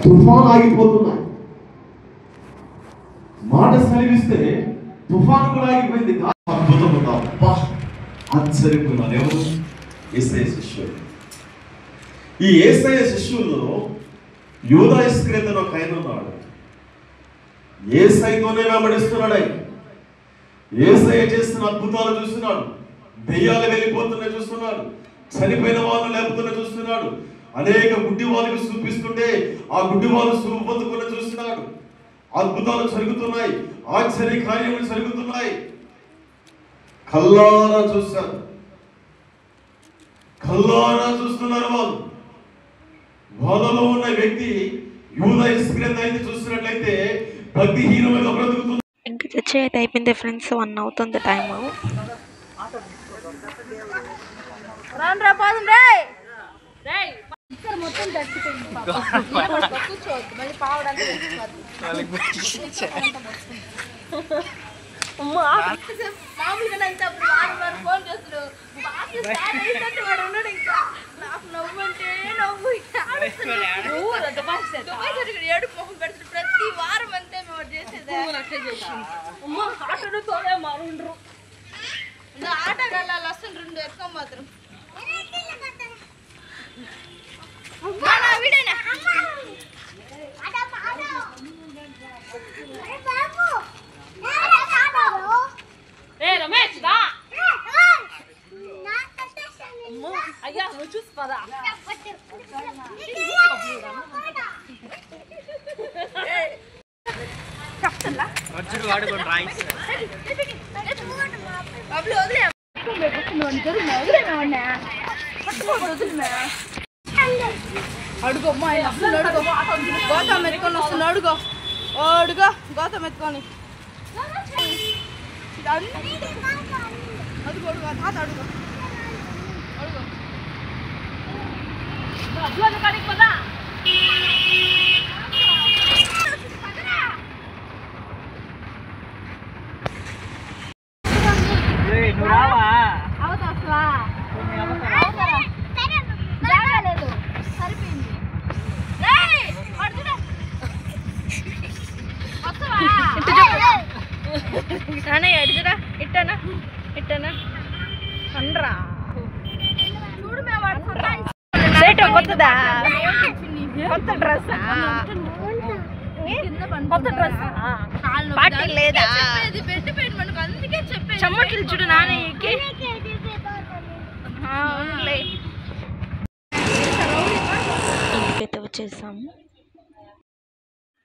తుఫాన్ ఆగిపోతున్నాయి. మాట సెలవిస్తే తుఫాన్ కూడా ఆగిపోయింది. అద్భుతం ఆశ్చర్యపోయినారు. ఎవరు? యేసయ్య శిష్యులు. ఈ యేసయ్య శిష్యుల్లో యూదా ఇస్కరియోతు అనే ఒక ఆయన ఉన్నాడు. యేసయ్యతోనే వెంబడిస్తున్నాడు. ఆయన యేసయ్య చేస్తున్న అద్భుతాలు చూస్తున్నాడు. దెయ్యాలు వెళ్ళిపోతున్నా చూస్తున్నాడు. చనిపోయిన వాళ్ళు లేకపోతున్నా చూస్తున్నాడు. అనేక గుడ్డి వాళ్ళకి చూపిస్తుంటే ఆ గుడ్డి వాళ్ళు చూపు పొందుకున్న చూస్తున్నాడు. అద్భుతాలు జరుగుతున్నాయి. ఆశ్చర్య కార్యములు జరుగుతున్నాయి. కల్లారా చూస్తారు. కల్లారా చూస్తున్నారు. వాళ్ళలో ఉన్న వ్యక్తి యూదా ఇస్కరియోతు అయితే చూస్తున్నట్లయితే భక్తిహీనమైన బ్రతుకుతుంది. ఇంకా చర్చ అయితే అయిపోయింది ఫ్రెండ్స్. 1 అవుతుంది టైము. మొత్తం కూర్చోవద్దు మళ్ళీ పావడానికి మామూలుగా ఫోన్ చేస్తున్నాడు. వాడు ఉన్నాడు. ఇంకా నాకు నవ్వు అంటే నవ్వు ఏడుపు మొహం పెడుతుంది. ప్రతి వారం అంతే మేము చేసేది. ఆటోతో మారుండ్రు ఆటగాళ్ళు అసలు 2 ఎక్కువ మాత్రం అయ్యా నువ్వు చూసి పదా చెప్తున్నా అడుగో అమ్మాయి అడుగో గోతం ఎత్తుకొని వస్తున్నా. అడుగో ఓడుగా గౌతమ్ ఎత్తుకొని అది కొడుగా తాత అడుగు అడుగు కాడికి పదా ఎడుగురా ఇట్టనా ఇట్టనా అండ్రా చూడు కొత్తదా కొత్త డ్రెస్ కొత్త డ్రెస్ పార్టీ లేదా చెమ్మట్లు చూడు నాన్నకి ఇంటికైతే వచ్చేసాము.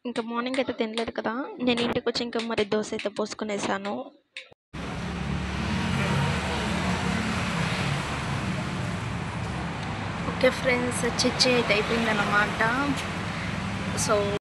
ఇంకా మార్నింగ్ అయితే తినలేదు కదా, నేను ఇంటికి వచ్చి ఇంకా మరి దోశ అయితే పోసుకునేసాను. ఓకే ఫ్రెండ్స్, చర్చ అయితే అయిపోయిందన్నమాట. సో